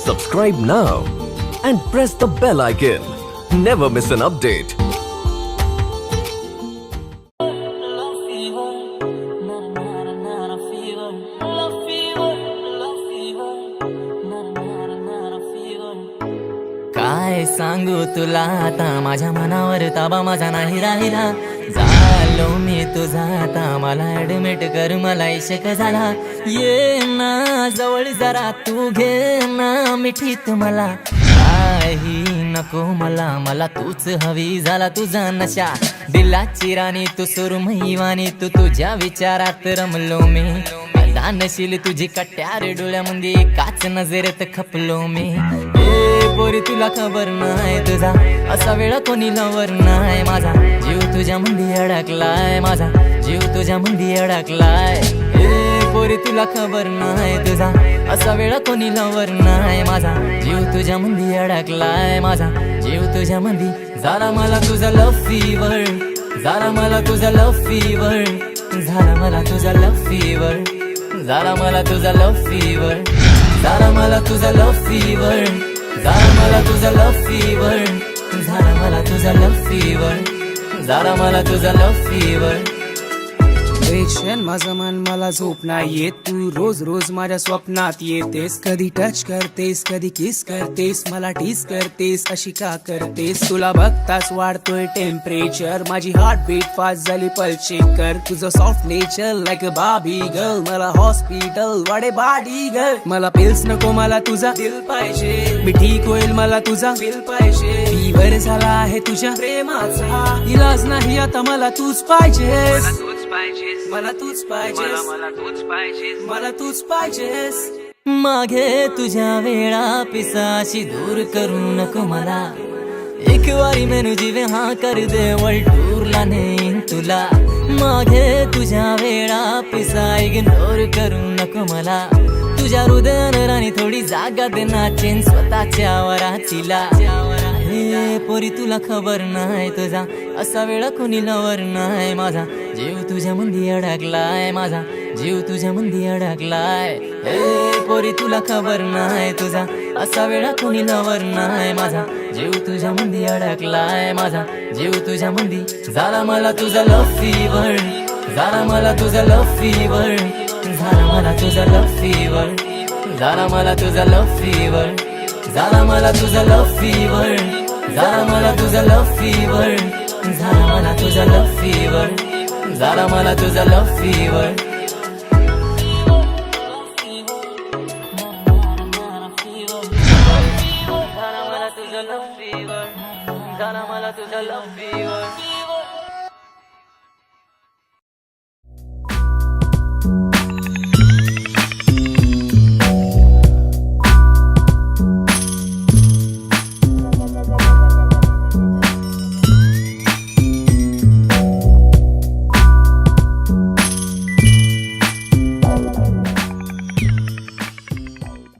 Subscribe now and press the bell icon. Never miss an update. काय सांगू तुला आता, माझ्या मनावर ताबा माझा नाही राहिला. झालो मी तुझा आता, मला ऍडमिट कर, मला इश्क झाला. ये ना जवळ जरा, तू घे ना मिठीत मला. काही नको मला, मला तूच हवी, झाला तुझा नशा. दिलाची राणी तू सुरमईवाणी, तू तुझ्या विचारात रमलो मी. दानशील तुझी कट्यार डोळ्यामध्ये, काच नजरेत खपलो मी. पोरी तुला खबर नाही तुझा असा वेळ कोणी लवर नाही. माझा जीव तुझ्या मंदी अडकलाय, माझा जीव तुझ्या मंदी अडकलाय. पोरी तुला खबर नाही तुझा असा वेळ कोणी लवर नाही. माझा जीव तुझ्या मंदी अडकलाय, माझा जीव तुझ्या मंदी. झाला मला तुझा लव फीवर, झाला मला तुझा लव फीवर, झाला मला तुझा लव फीवर, झाला मला तुझा लव फीवर, झाला मला तुझा लव फीवर, झाला मला तुझा लव फीवर, झाला मला तुझा लव फीवर, झाला मला तुझा लव फीवर. पेशन माझं मन, मला झोप नाही येत, तू रोज रोज माझ्या स्वप्नात येतेस. कधी टच करतेस, कधी किस करतेस, मला टीस करतेस, अशी का करतेस. तुला बघताच वाढतोय टेम्परेचर, माझी हार्ट बीट फास्ट झाली, पल्स चेक कर. तुझं सॉफ्ट नेचर लाईक अ बाबी गर्ल, मला हॉस्पिटल वाडे बॉडी गर्ल. मला पिल्स नको, मला तुझा दिल पाहिजे. मी ठीक होईल, मला तुझा दिल पाहिजे. फीवर झाला आहे तुझ्या प्रेमाचा, इलाज नाही आता, मला तूच पाहिजेस, मला तूच पाहिजेस, मला तूच पाहिजेस, मला तूच पाहिजेस. मागे तुझ्या वेळा पिसाशी दूर करू नको मला. एक वारी मेनू जीवे हा कर दे, वलटूरला नेईन तुला. मागे तुझ्या वेळा पिसा इग्नोर करू नको मला. तुझ्या हृदयानं राणी थोडी जागा दे, नाचेन स्वतःच्या वरातीला. हे पोरी तुला खबर नाही तुझा असा वेळ कोणी लवर नाही. माझा जीव तुझ्या मंदी अडकलाय, माझा जीव तुझ्या मंदी अडकलाय. हे पोरी तुला खबर नाही तुझा असा वेळ कोणी लवर नाही. माझा जीव तुझ्या मंदी अडकलाय, माझा जीव तुझ्या मंदी. झाला मला तुझा लव फीवर, झाला मला तुझा लव फीवर, झाला मला तुझा लव फीवर, झाला मला तुझा लव फीवर, झाला मला तुझा लव फीवर, झाला मला तुझा लव फीवर, झाला मला तुझा लव फीवर, झाला मला तुझा लव फीवर. झाला मला तुझा लव फीवर, झाला मला तुझा लव फीवर.